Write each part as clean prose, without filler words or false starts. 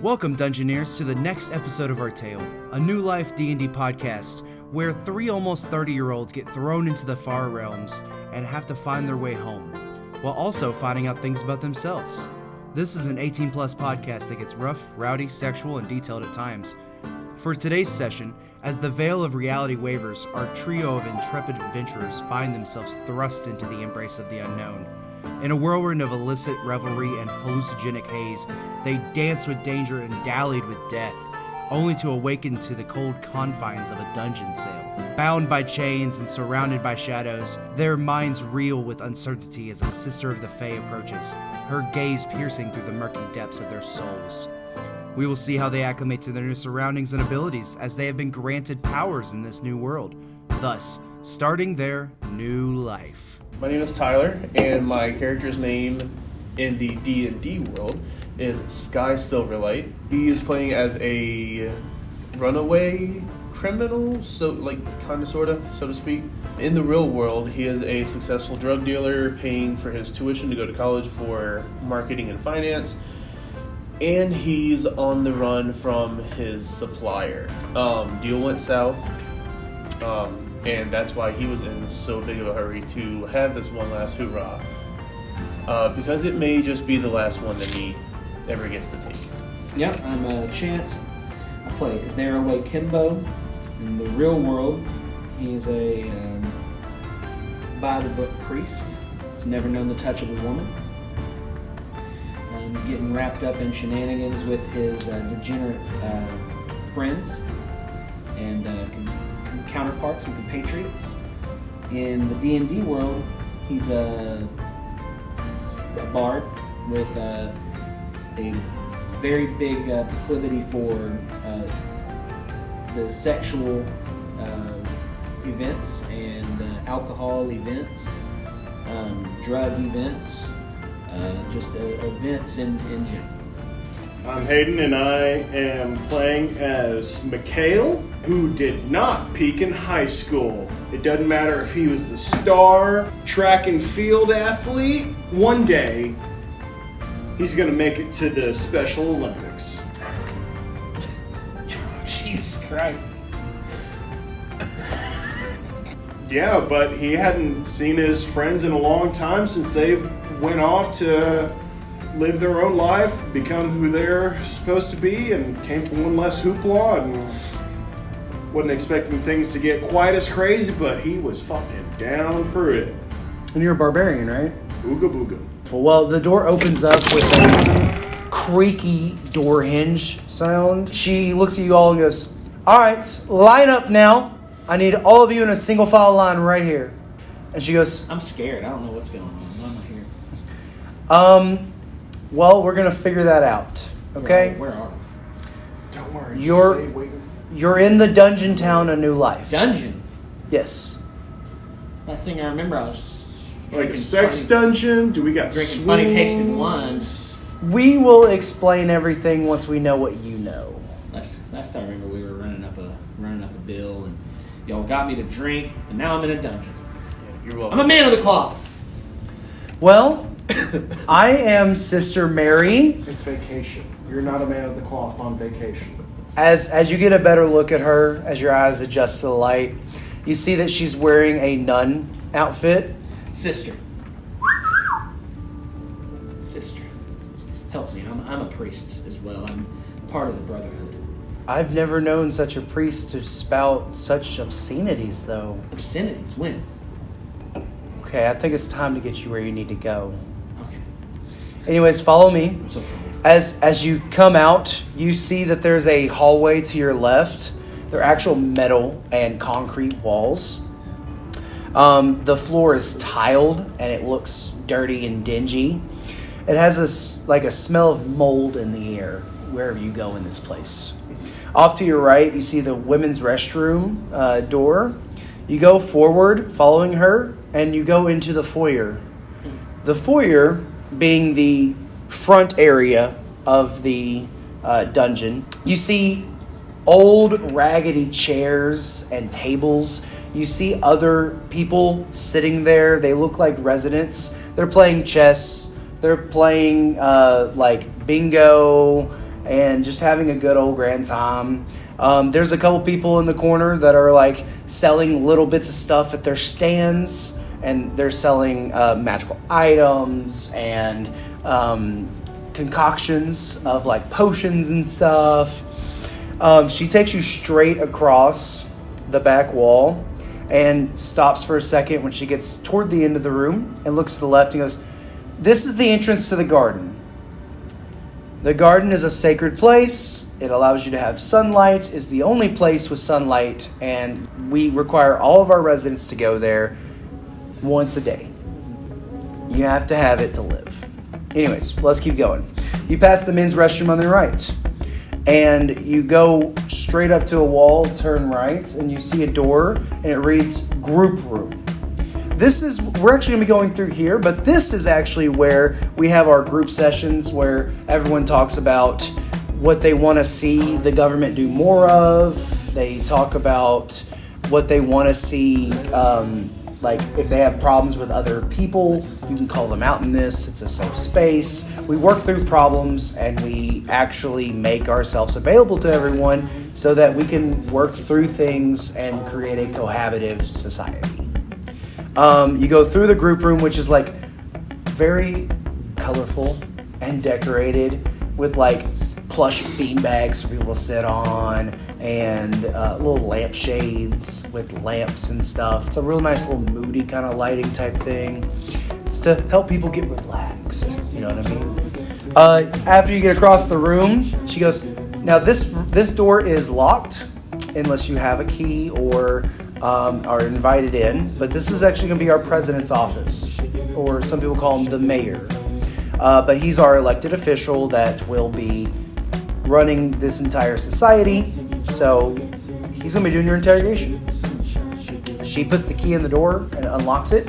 Welcome, Dungeoneers, to the next episode of our tale, a New Life D&D podcast, where three almost 30-year-olds get thrown into the far realms and have to find their way home, while also finding out things about themselves. This is an 18-plus podcast that gets rough, rowdy, sexual, and detailed at times. For today's session, as the veil of reality wavers, our trio of intrepid adventurers find themselves thrust into the embrace of the unknown. In a whirlwind of illicit revelry and hallucinogenic haze, they danced with danger and dallied with death, only to awaken to the cold confines of a dungeon cell. Bound by chains and surrounded by shadows, their minds reel with uncertainty as a sister of the Fae approaches, her gaze piercing through the murky depths of their souls. We will see how they acclimate to their new surroundings and abilities as they have been granted powers in this new world, thus starting their new life. My name is Tyler, and my character's name in the D&D world is Sky Silverlight. He is playing as a runaway criminal, so to speak. In the real world, he is a successful drug dealer paying for his tuition to go to college for marketing and finance, and he's on the run from his supplier. Deal went south. And that's why he was in so big of a hurry to have this one last hoorah. Because it may just be the last one that he ever gets to take. Yep, I'm Chance. I play Theraway Kimbo. In the real world, he's a by-the-book priest. He's never known the touch of a woman. Getting wrapped up in shenanigans with his degenerate friends and counterparts and compatriots. In the D&D world, he's a bard with a very big proclivity for the sexual events and alcohol events, drug events, just events in general. I'm Hayden, and I am playing as Mikael, who did not peak in high school. It doesn't matter if he was the star track and field athlete. One day, he's going to make it to the Special Olympics. Jesus Christ. Yeah, but he hadn't seen his friends in a long time since they went off to live their own life, become who they're supposed to be, and came from one less hoopla, and wasn't expecting things to get quite as crazy, but he was fucking down for it. And you're a barbarian, right? Ooga booga. Well, the door opens up with a creaky door hinge sound. She looks at you all and goes, "All right, line up now. I need all of you in a single file line right here." And she goes, I'm scared. I don't know what's going on. Why am I here? Well, we're going to figure that out, okay? Where are we? Don't worry. You're in the dungeon town, A New Life. Dungeon? Yes. Last thing I remember, I was like a sex dungeon? Do we got drinking funny tasting wines? We will explain everything once we know what you know. Last time I remember, we were running up a bill, and y'all got me to drink, and now I'm in a dungeon. Yeah, you're welcome. I'm a man of the cloth. Well, I am Sister Mary. It's vacation. You're not a man of the cloth on vacation. As you get a better look at her, as your eyes adjust to the light, you see that she's wearing a nun outfit. Sister, help me. I'm a priest as well. I'm part of the Brotherhood. I've never known such a priest to spout such obscenities, though. Obscenities? When? Okay, I think it's time to get you where you need to go. Okay. Anyways, follow me. I'm so sorry. As you come out, you see that there's a hallway to your left. They're actual metal and concrete walls. The floor is tiled and it looks dirty and dingy. It has a smell of mold in the air wherever you go in this place. Off to your right, you see the women's restroom door. You go forward, following her, and you go into the foyer. The foyer being the front area of the dungeon. You see old raggedy chairs and tables. You see other people sitting there. They look like residents. They're playing chess. They're playing like bingo and just having a good old grand time. There's a couple people in the corner that are like selling little bits of stuff at their stands, and they're selling magical items and concoctions of like potions and stuff. She takes you straight across the back wall and stops for a second when she gets toward the end of the room and looks to the left and goes, "This is the entrance to the garden. The garden is a sacred place. It allows you to have sunlight. It's the only place with sunlight, and we require all of our residents to go there once a day. You have to have it to live." Anyways, let's keep going. You pass the men's restroom on the right, and you go straight up to a wall, turn right, and you see a door, and it reads group room. We're actually going to be going through here, but this is actually where we have our group sessions where everyone talks about what they want to see the government do more of. They talk about what they want to see, like if they have problems with other people, you can call them out in this. It's a safe space. We work through problems and we actually make ourselves available to everyone so that we can work through things and create a cohabitive society. You go through the group room, which is like very colorful and decorated with like plush beanbags for people to sit on and little lampshades with lamps and stuff. It's a real nice little moody kind of lighting type thing. It's to help people get relaxed. You know what I mean? After you get across the room, she goes, "Now this door is locked unless you have a key or are invited in. But this is actually going to be our president's office, or some people call him the mayor. But he's our elected official that will be running this entire society. So he's going to be doing your interrogation." She puts the key in the door and unlocks it.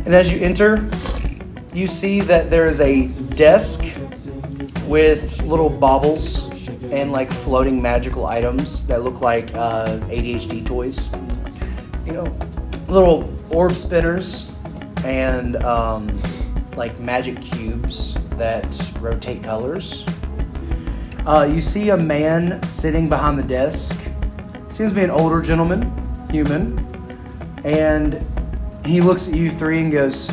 And as you enter, you see that there is a desk with little baubles and like floating magical items that look like ADHD toys. You know, little orb spinners and like magic cubes that rotate colors. You see a man sitting behind the desk. Seems to be an older gentleman, human. And he looks at you three and goes,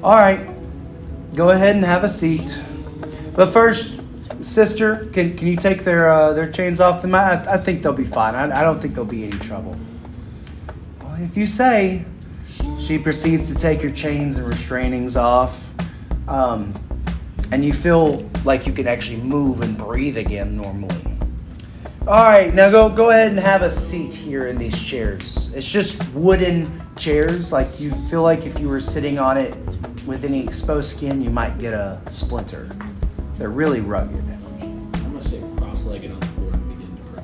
"All right, go ahead and have a seat. But first, sister, can you take their chains off them? I think they'll be fine. I don't think there'll be any trouble." "Well, if you say." She proceeds to take your chains and restrainings off. And you feel like you can actually move and breathe again normally. "All right, now go ahead and have a seat here in these chairs. It's just wooden chairs. Like you feel like if you were sitting on it with any exposed skin, you might get a splinter. They're really rugged." I'm going to sit cross-legged on the floor and begin to pray.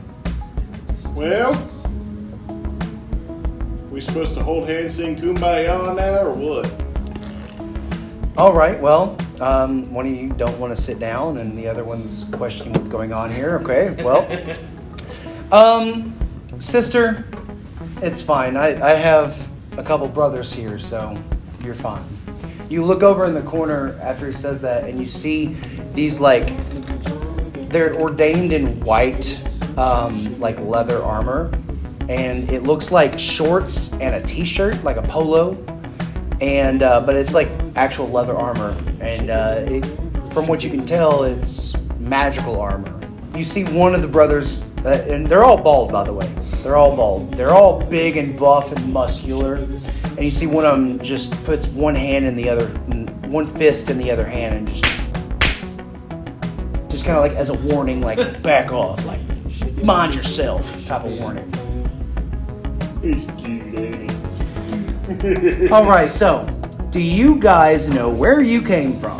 Well, we supposed to hold hands, sing Kumbaya now, or what? All right, well, one of you don't want to sit down, and the other one's questioning what's going on here. Okay, well, sister, it's fine. I have a couple brothers here, so you're fine. You look over in the corner after he says that, and you see these like they're ordained in white, like leather armor, and it looks like shorts and a t-shirt, like a polo. And but it's like actual leather armor, and from what you can tell, it's magical armor. You see one of the brothers, and they're all bald, by the way. They're all bald. They're all big and buff and muscular. And you see one of them just puts one fist in the other hand, and just kind of like as a warning, like back off, like mind yourself type of warning. He's cute, ain't he? All right, so do you guys know where you came from?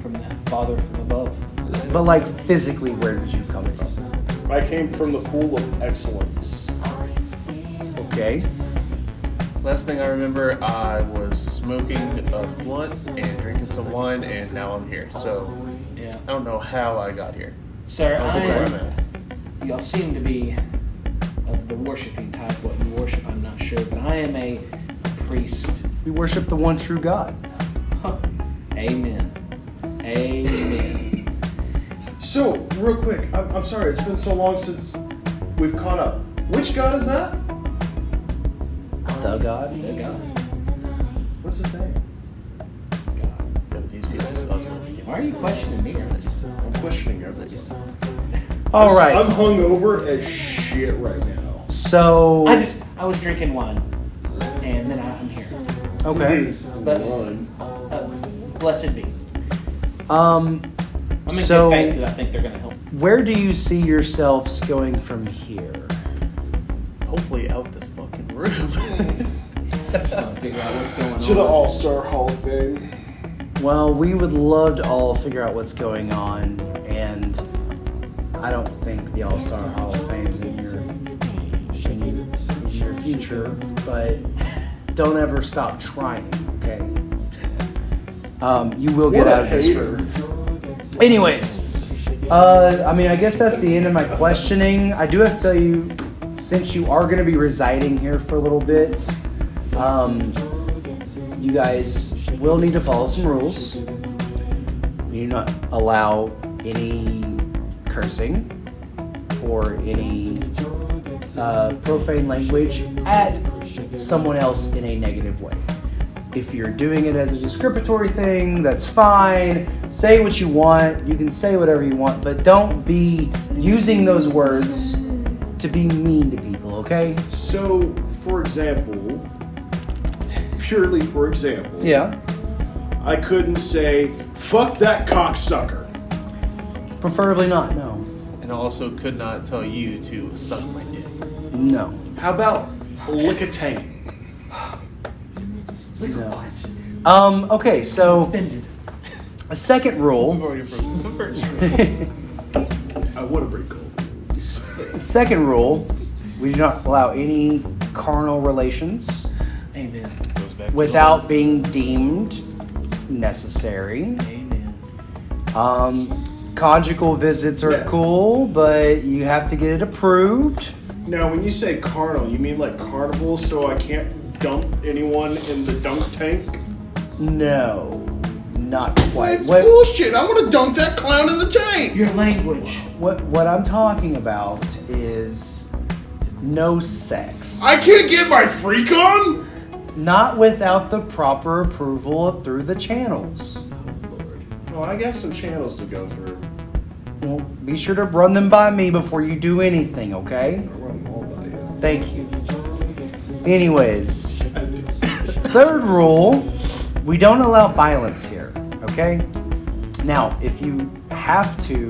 From that Father from above. But like physically, where did you come from? I came from the pool of excellence. Okay. Last thing I remember, I was smoking a blunt and drinking some wine, and now I'm here. So Yeah. I don't know how I got here. Sir, I don't know where I'm at. y'all seem to be of the worshiping type. What you worship, I'm not sure, but I am a priest. We worship the one true God. Amen. Amen. So, real quick, I'm sorry, it's been so long since we've caught up. Which god is that? The god? The god. What's his name? Why are you questioning me? I'm questioning everything. All right. I'm hungover as shit right now. So. I was drinking wine, and then I'm here. Okay. But blessed be. I'm in So, good faith because I think they're going to help. where do you see yourselves going from here? Hopefully out this fucking room. Just trying to figure out what's going on. To the All-Star Hall of Fame. Well, we would love to all figure out what's going on, and I don't think the All-Star Hall of Fame's in your future, but don't ever stop trying, okay? You will get What a out of this hater. room. Anyways, I guess that's the end of my questioning. I do have to tell you, since you are going to be residing here for a little bit, you guys will need to follow some rules. We do not allow any cursing or any profane language at someone else in a negative way. If you're doing it as a discriminatory thing, that's fine. Say what you want. You can say whatever you want, but don't be using those words to be mean to people, okay? So, for example, purely for example, Yeah. I couldn't say, fuck that cocksucker. Preferably not, no. And I also could not tell you to suck my dick. No. How about lick a tank? No. Okay, so a second We've rule. already broken the first rule. I want to break cold. Second rule, we do not allow any carnal relations Amen. Goes back to without being deemed necessary. Amen. Conjugal visits are Yeah. cool, but you have to get it approved. Now, when you say carnal, you mean like carnival, so I can't dump anyone in the dunk tank? No, not quite. That's bullshit. I want to dunk that clown in the tank. Your language. What I'm talking about is no sex. I can't get my freak on? Not without the proper approval through the channels. Well, I got some channels to go through. Well, be sure to run them by me before you do anything, okay? I run them all by you. Thank you. Anyways, third rule, we don't allow violence here, okay? Now, if you have to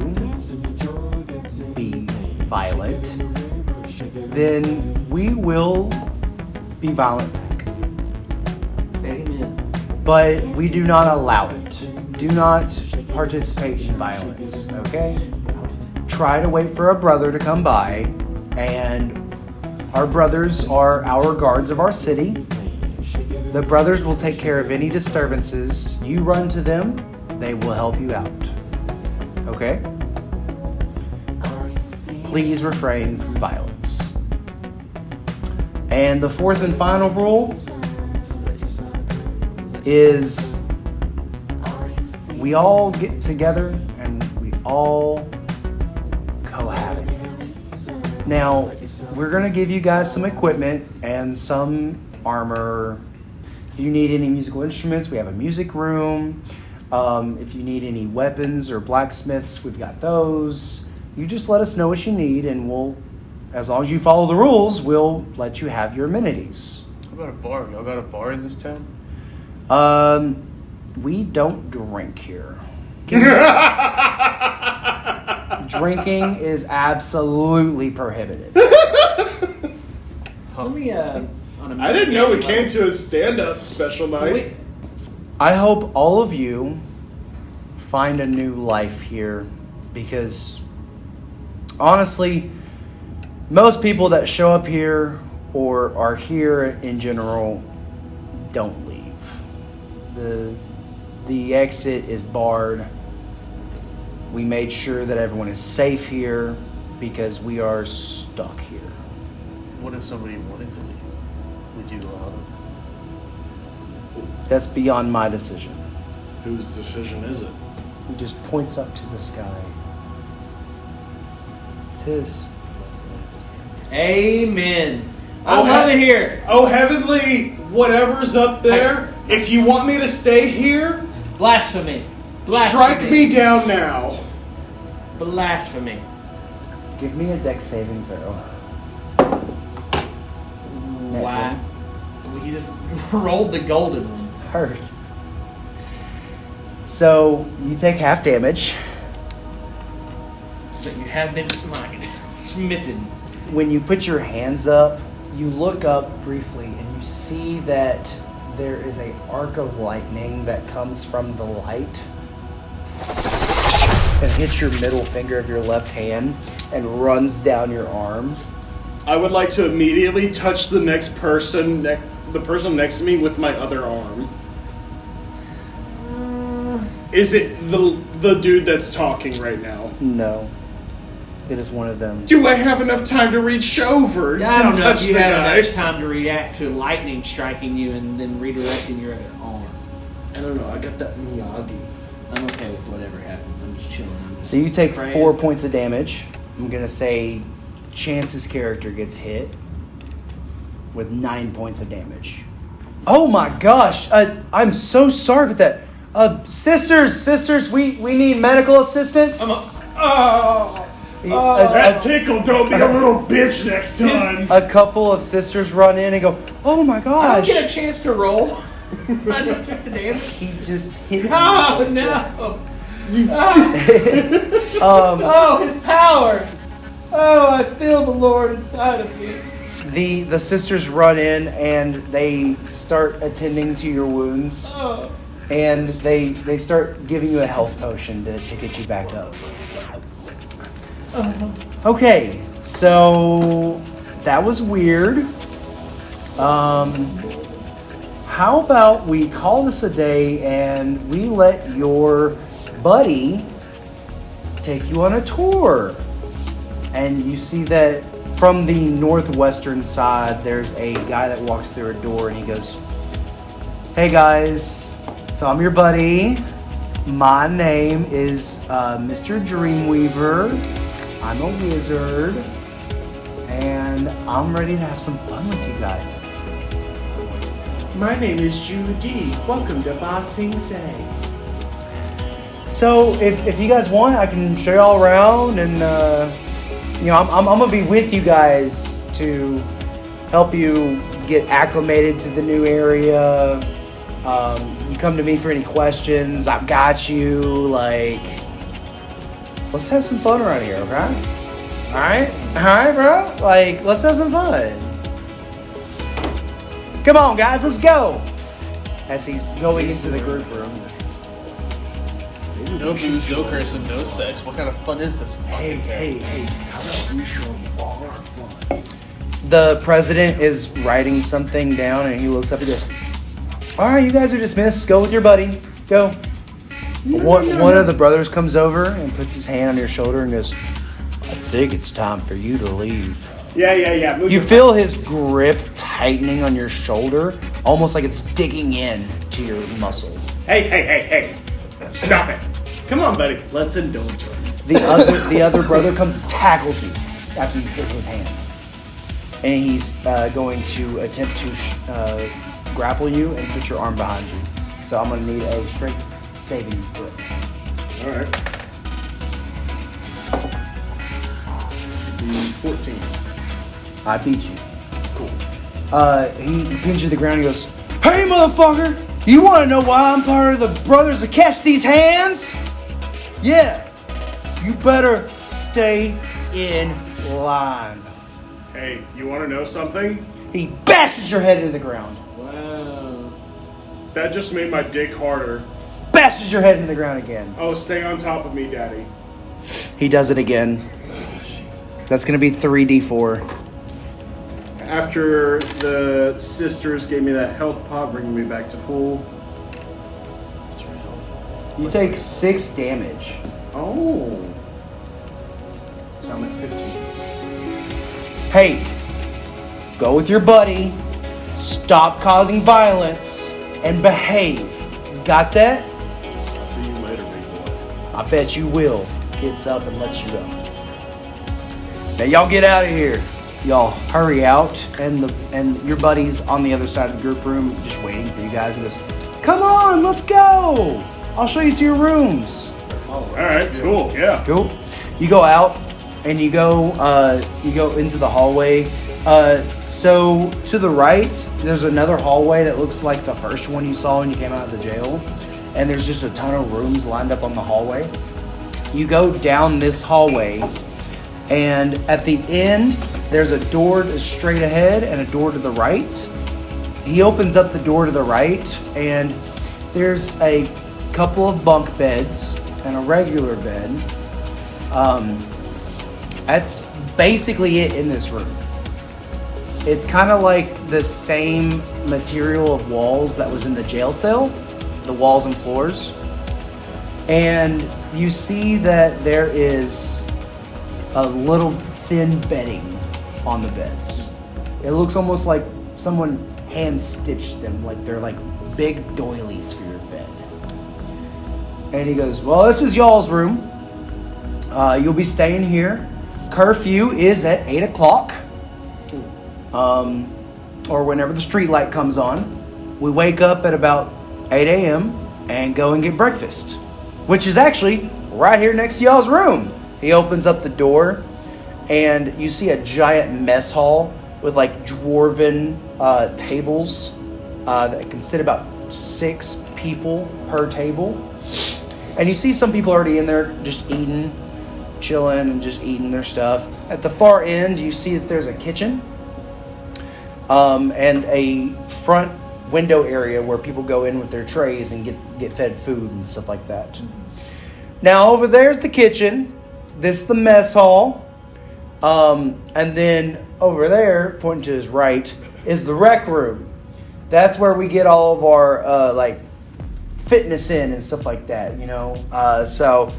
be violent, then we will be violent back. Amen. But we do not allow it. Do not participate in violence, okay? Try to wait for a brother to come by, and our brothers are our guards of our city. The brothers will take care of any disturbances. You run to them, they will help you out. Okay? Please refrain from violence. And the fourth and final rule is we all get together and we all cohabitate. Now, we're going to give you guys some equipment and some armor. If you need any musical instruments, we have a music room. If you need any weapons or blacksmiths, we've got those. You just let us know what you need, and we'll, as long as you follow the rules, we'll let you have your amenities. How about a bar? Y'all got a bar in this town? We don't drink here. Drinking is absolutely prohibited. Let me, on a I didn't know we came to a stand-up special night. Wait. I hope all of you find a new life here, because honestly, most people that show up here or are here in general don't leave. The exit is barred. We made sure that everyone is safe here because we are stuck here. What if somebody wanted to leave? Would you allow them? That's beyond my decision. Whose decision is it? He just points up to the sky. It's his. Amen. I Oh, love it here. Oh, heavenly, whatever's up there, if you want me to stay here, Blasphemy. strike me down now. Blasphemy. Give me a dex saving throw. Wow. He just rolled the golden one. Hurt. So you take half damage. But you have been smitten. When you put your hands up, you look up briefly and you see that there is an arc of lightning that comes from the light and hits your middle finger of your left hand and runs down your arm. I would like to immediately touch the next person, the person next to me, with my other arm. Is it the dude that's talking right now? No. It is one of them. Do I have enough time to reach over I don't and know touch if you the have guy? enough time to react to lightning striking you and then redirecting your other arm. I don't know. I got that Miyagi. I'm okay with whatever happens. I'm just chilling. So you take Praying. 4 points of damage. I'm going to say Chance's character gets hit with 9 points of damage. Oh my gosh. I'm so sorry for that. Sisters, we need medical assistance. That tickle, don't be a little bitch next time. A couple of sisters run in and go, oh my I don't gosh. get a chance to roll. I just took the damage. He just hit me. Oh no! Oh, his power! Oh, I feel the Lord inside of me. The sisters run in and they start attending to your wounds. Oh. And they start giving you a health potion to get you back up. Okay, so that was weird. How about we call this a day and we let your buddy take you on a tour? And you see that from the northwestern side, there's a guy that walks through a door and he goes, hey guys, so I'm your buddy. My name is Mr. Dreamweaver. I'm a wizard. And I'm ready to have some fun with you guys. My name is Judy. Welcome to Ba Sing Se. So if you guys want, I can show y'all around and I'm gonna be with you guys to help you get acclimated to the new area. You come to me for any questions. I've got you. Like, let's have some fun around here, okay? All right, bro. Like, let's have some fun. Come on, guys, let's go. As he's going into the group room. No booze, no cursing, no sex. What kind of fun is this fucking thing? Hey, how about we show bar fun? The president is writing something down and he looks up and goes, all right, you guys are dismissed. Go with your buddy. Go. One of the brothers comes over and puts his hand on your shoulder and goes, I think it's time for you to leave. Yeah. Move You your- feel his grip tightening on your shoulder, almost like it's digging in to your muscle. Hey. Stop it. Come on, buddy. Let's indulge him. The other brother comes and tackles you after you hit his hand. And he's going to attempt to grapple you and put your arm behind you. So I'm going to need a strength saving throw. All right. 14. I beat you. Cool. He pins you to the ground and goes, hey, motherfucker! You want to know why I'm part of the Brothers that Catch These Hands? Yeah. You better stay in line. Hey, you want to know something? He bashes your head into the ground. Wow. That just made my dick harder. Bashes your head into the ground again. Oh, stay on top of me, Daddy. He does it again. That's going to be 3d4. After the sisters gave me that health pot, bringing me back to full. You take 6 damage. Oh. So I'm at 15. Hey, go with your buddy, stop causing violence, and behave. Got that? I'll see you later, big boy. I bet you will. Gets up and lets you go. Now y'all get out of here. Y'all hurry out, and your buddy's on the other side of the group room just waiting for you guys and goes, come on, let's go. I'll show you to your rooms. All right, cool, yeah. Cool. You go out and you go into the hallway. So to the right, there's another hallway that looks like the first one you saw when you came out of the jail. And there's just a ton of rooms lined up on the hallway. You go down this hallway, and at the end, there's a door straight ahead and a door to the right. He opens up the door to the right, and there's a couple of bunk beds and a regular bed. That's basically it in this room. It's kind of like the same material of walls that was in the jail cell, the walls and floors. And you see that there is a little thin bedding on the beds. It looks almost like someone hand stitched them, like they're like big doilies for your bed. And he goes, well, this is y'all's room. You'll be staying here. Curfew is at 8 o'clock. Or whenever the street light comes on. We wake up at about 8 a.m. and go and get breakfast, which is actually right here next to y'all's room. He opens up the door, and you see a giant mess hall with like dwarven tables that can sit about 6 people per table. And you see some people already in there just eating, chilling, and just eating their stuff. At the far end, you see that there's a kitchen and a front window area where people go in with their trays and get fed food and stuff like that. Now over there's the kitchen. This is the mess hall. And then over there, pointing to his right, is the rec room. That's where we get all of our like fitness in and stuff like that, you know. So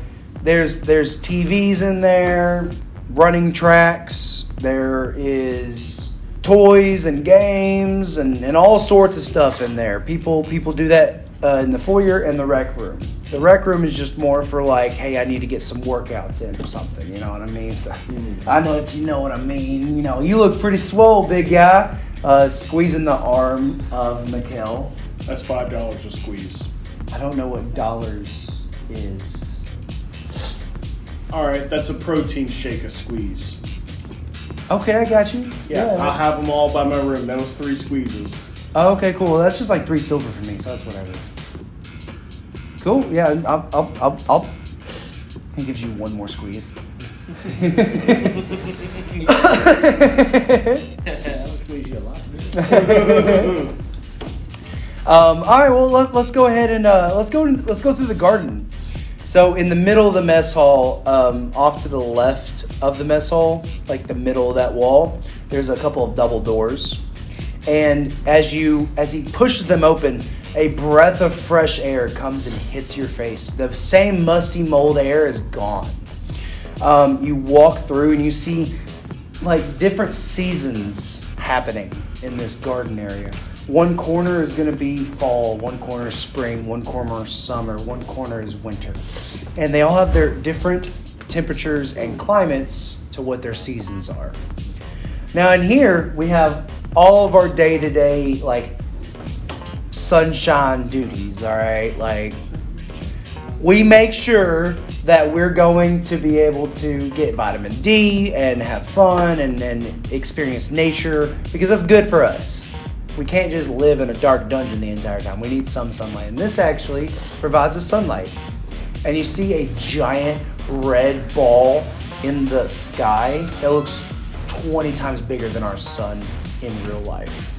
there's TVs in there, running tracks. There is toys and games and all sorts of stuff in there. People do that in the foyer and the rec room. The rec room is just more for like, hey, I need to get some workouts in or something. You know what I mean? So I know that you know what I mean. You know, you look pretty swole, big guy. Squeezing the arm of Mikael. That's $5 a squeeze. I don't know what dollars is. All right, that's a protein shake a squeeze. Okay, I got you. Yeah, I'll have them all by my room. That was 3 squeezes. Oh, okay, cool. That's just like 3 silver for me, so that's whatever. Cool. Yeah, I'll he gives you 1 more squeeze. I'll squeeze you a lot. All right. Well, let's go ahead and let's go through the garden. So in the middle of the mess hall, off to the left of the mess hall, like the middle of that wall, there's a couple of double doors. And as he pushes them open, a breath of fresh air comes and hits your face. The same musty mold air is gone. You walk through and you see like different seasons happening in this garden area. One corner is going to be fall, one corner is spring, one corner is summer, one corner is winter. And they all have their different temperatures and climates to what their seasons are. Now in here, we have all of our day-to-day, like, sunshine duties, all right? Like, we make sure that we're going to be able to get vitamin D and have fun and experience nature, because that's good for us. We can't just live in a dark dungeon the entire time. We need some sunlight. And this actually provides us sunlight. And you see a giant red ball in the sky that looks 20 times bigger than our sun in real life.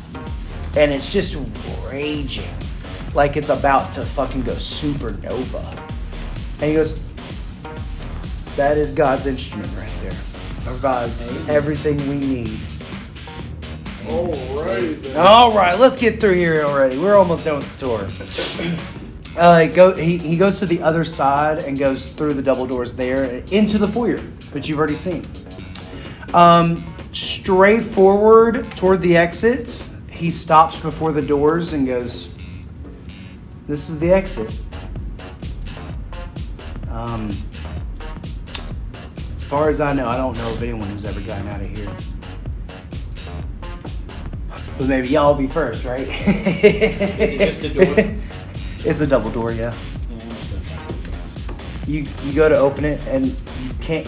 And it's just raging like it's about to fucking go supernova. And he goes, that is God's instrument right there. Provides everything we need. All right, let's get through here already. We're almost done with the tour. He goes to the other side and goes through the double doors there into the foyer, which you've already seen. Straight forward toward the exit, he stops before the doors and goes, this is the exit. It's far as I know, I don't know of anyone who's ever gotten out of here. But maybe y'all be first, right? Just a door? It's a double door, yeah. You go to open it and you can't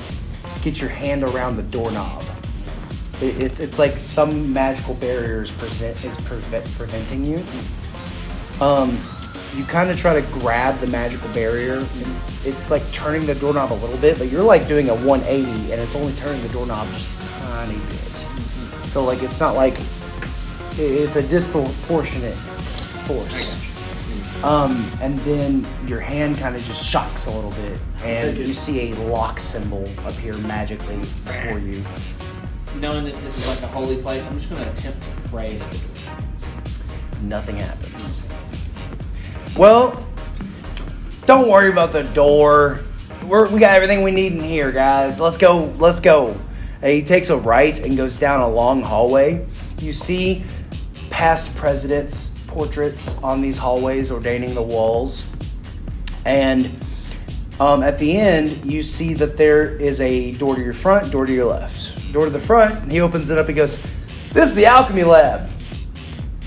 get your hand around the doorknob. It's like some magical barrier is preventing you. You kind of try to grab the magical barrier. And it's like turning the doorknob a little bit, but you're like doing a 180 and it's only turning the doorknob just a tiny bit. So like it's not like it's a disproportionate force. And then your hand kind of just shocks a little bit, and you see a lock symbol appear magically before you. Knowing that this is like a holy place, I'm just going to attempt to pray that the door opens. Nothing happens. Well, don't worry about the door. We got everything we need in here, guys. Let's go. And he takes a right and goes down a long hallway. You see past presidents' portraits on these hallways ordaining the walls. And at the end, you see that there is a door to your front, door to your left. Door to the front, he opens it up, he goes, "This is the alchemy lab.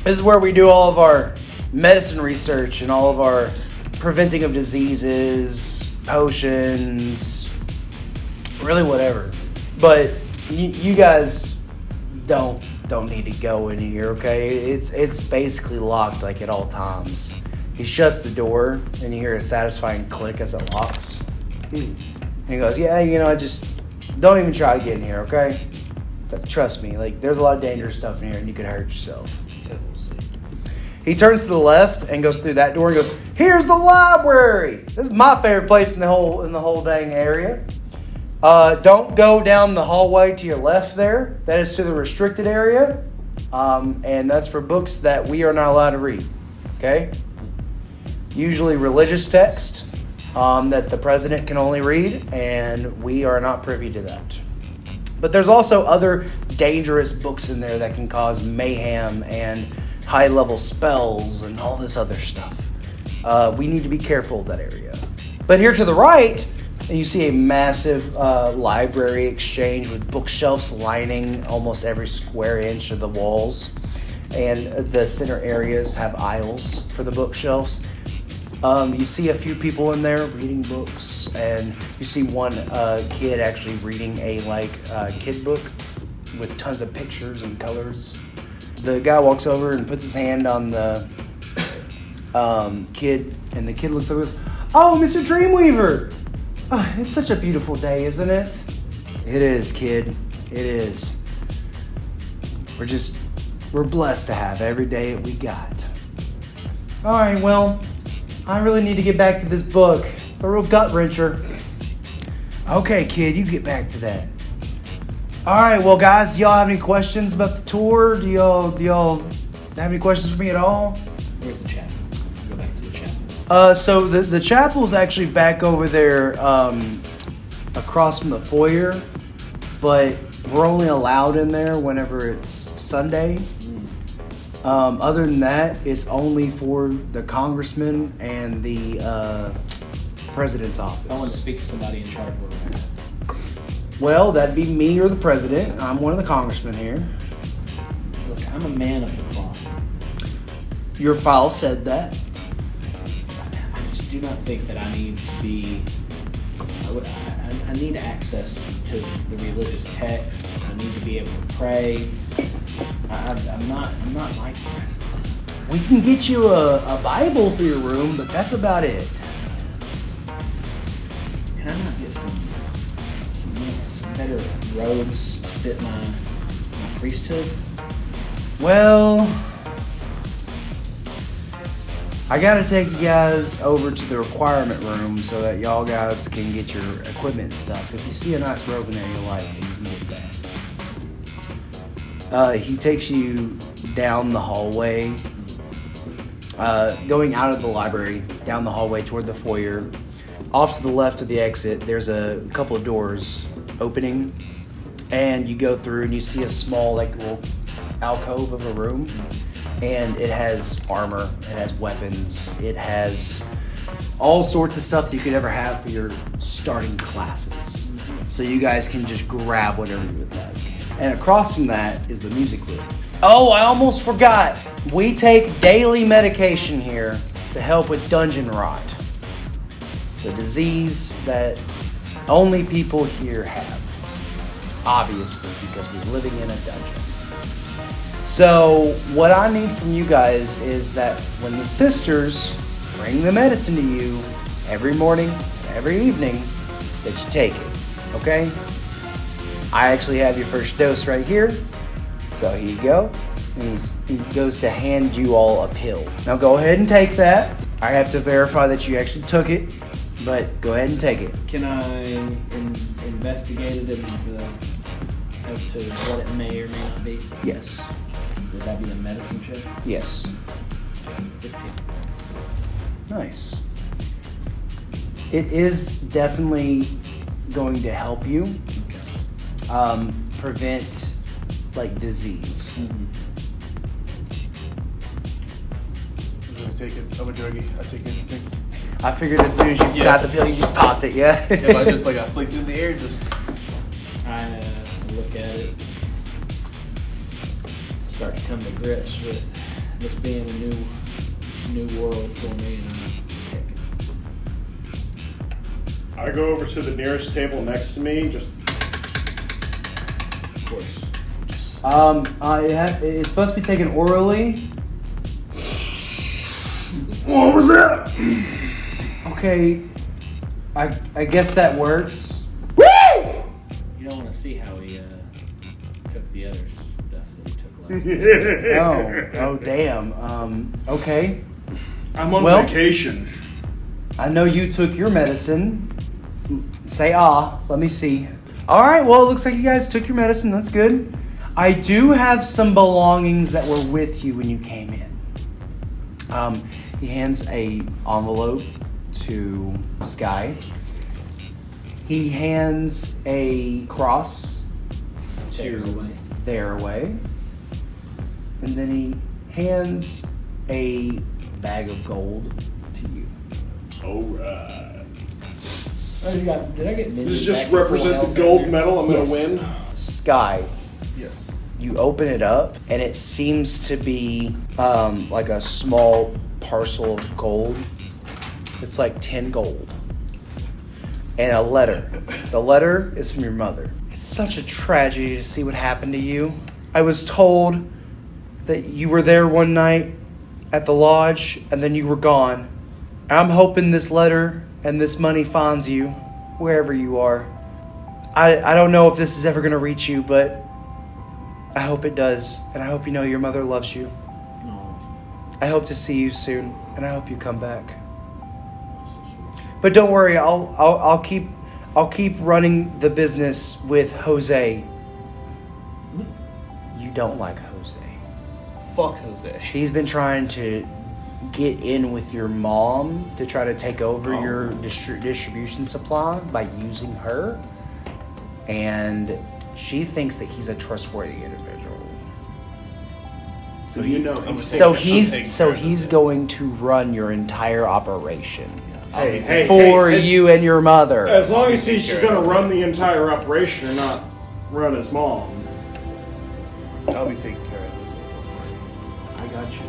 This is where we do all of our medicine research and all of our preventing of diseases, potions, really whatever. But you guys don't need to go in here, okay? It's basically locked like at all times." He shuts the door and you hear a satisfying click as it locks. And he goes, "Yeah, I just don't even try to get in here, okay? Trust me, like there's a lot of dangerous stuff in here and you could hurt yourself." He turns to the left and goes through that door and goes, "Here's the library. This is my favorite place in the whole dang area. Don't go down the hallway to your left there. That is to the restricted area. And that's for books that we are not allowed to read. Okay? Usually religious text that the president can only read, and we are not privy to that. But there's also other dangerous books in there that can cause mayhem and high-level spells and all this other stuff. We need to be careful of that area. But here to the right, you see a massive library exchange with bookshelves lining almost every square inch of the walls. And the center areas have aisles for the bookshelves. You see a few people in there reading books, and you see one kid actually reading a kid book with tons of pictures and colors. The guy walks over and puts his hand on the kid, and the kid looks over and goes, "Oh, Mr. Dreamweaver! Oh, it's such a beautiful day, isn't it?" "It is, kid. It is. We're blessed to have every day that we got." "All right, well, I really need to get back to this book. It's a real gut wrencher." "Okay, kid, you get back to that." "All right, well, guys, do y'all have any questions about the tour? Do y'all have any questions for me at all?" Where's the chapel? Go back to the chapel. So the chapel's actually back over there, across from the foyer, but we're only allowed in there whenever it's Sunday. Other than that, it's only for the congressman and the president's office. I want to speak to somebody in charge where we're at. Well, that'd be me or the president. I'm one of the congressmen here. Look, I'm a man of the cloth. Your file said that. I just do not think that I need to be. I need access to the religious texts. I need to be able to pray. I'm not like the rest of them. We can get you a Bible for your room, but that's about it. Can I not get some better robes to fit my priesthood? Well, I gotta take you guys over to the requirement room so that y'all guys can get your equipment and stuff. If you see a nice robe in there you like, then you can get that. He takes you down the hallway, going out of the library, down the hallway toward the foyer. Off to the left of the exit, there's a couple of doors opening, and you go through and you see a small little alcove of a room, and it has armor, it has weapons, it has all sorts of stuff that you could ever have for your starting classes. so you guys can just grab whatever you would like. And across from that is the music room. Oh, I almost forgot. We take daily medication here to help with dungeon rot. It's a disease that only people here have, obviously, because we're living in a dungeon. So what I need from you guys is that when the sisters bring the medicine to you every morning, every evening, that you take it, okay? I actually have your first dose right here. So here you go. And he goes to hand you all a pill. Now go ahead and take that. I have to verify that you actually took it, but go ahead and take it. Can I investigate it as to what it may or may not be? Yes. Would that be a medicine check? Yes. 15. Nice. It is definitely going to help you prevent like disease. I take it. I'm a druggie. I take anything. I figured as soon as you got the pill, you just popped it, yeah? If I just I flicked it in the air, just. I look at it, start to come to grips with this being a new world for me, and I take it. I go over to the nearest table next to me, just. Of course. It's supposed to be taken orally. What was that? Okay, I guess that works. You don't want to see how he took the other stuff that he took last night. Oh, damn. Okay. I'm on vacation. I know you took your medicine. Say let me see. All right, well, it looks like you guys took your medicine. That's good. I do have some belongings that were with you when you came in. He hands a envelope to Sky. He hands a cross to Theraway. And then he hands a bag of gold to you. Alright. Did I get Does this just represent the gold medal I'm going to win? Sky, Yes. you open it up, and it seems to be like a small parcel of gold. It's like 10 gold. And a letter. The letter is from your mother. It's such a tragedy to see what happened to you. I was told that you were there one night at the lodge, and then you were gone. I'm hoping this letter and this money finds you wherever you are. I don't know if this is ever going to reach you, but I hope it does, and I hope you know your mother loves you. I hope to see you soon, and I hope you come back. But don't worry, I'll keep running the business with Jose. You don't like Jose. Fuck Jose. He's been trying to get in with your mom to try to take over your distribution supply by using her, and she thinks that he's a trustworthy individual. So you know he's going to run your entire operation for you and your mother. As long as he's going to run the entire operation and not run his mom. I'll be taking care of this. I got you.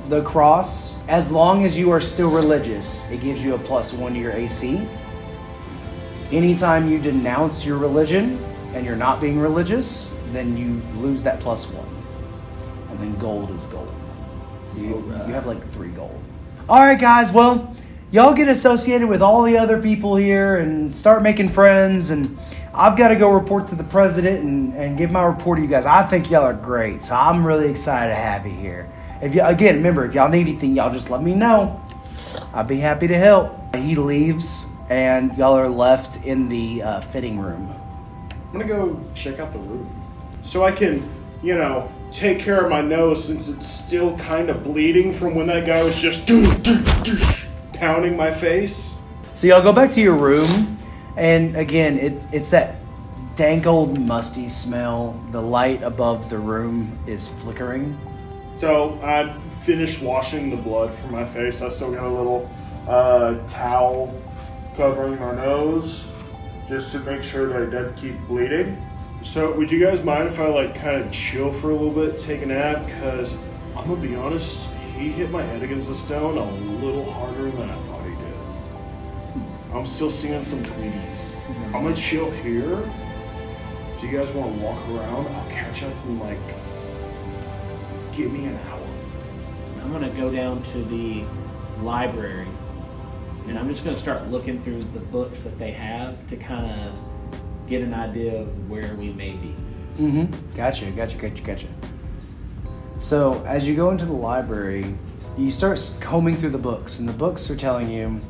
The cross, as long as you are still religious, it gives you a +1 to your AC. Anytime you denounce your religion and you're not being religious, then you lose that +1. And then gold is gold. So you have like 3 gold. Alright guys, well, y'all get associated with all the other people here and start making friends, and I've got to go report to the president and give my report to you guys. I think y'all are great, so I'm really excited to have you here. Remember, if y'all need anything, y'all just let me know. I'd be happy to help. He leaves, and y'all are left in the fitting room. I'm going to go check out the room. So I can, take care of my nose since it's still kind of bleeding from when that guy was just pounding my face. So y'all go back to your room, and again, it's that dank old musty smell. The light above the room is flickering. So I finished washing the blood from my face. I still got a little towel covering my nose. just to make sure that it doesn't keep bleeding. So would you guys mind if I like kind of chill for a little bit, take a nap? Because I'm gonna be honest, he hit my head against the stone a little harder than I thought he did. I'm still seeing some tweeties. I'm gonna chill here. If you guys want to walk around, I'll catch up in like, give me an hour. I'm gonna go down to the library, and I'm just gonna start looking through the books that they have to kind of get an idea of where we may be. Gotcha. So, as you go into the library, you start combing through the books, and the books are telling you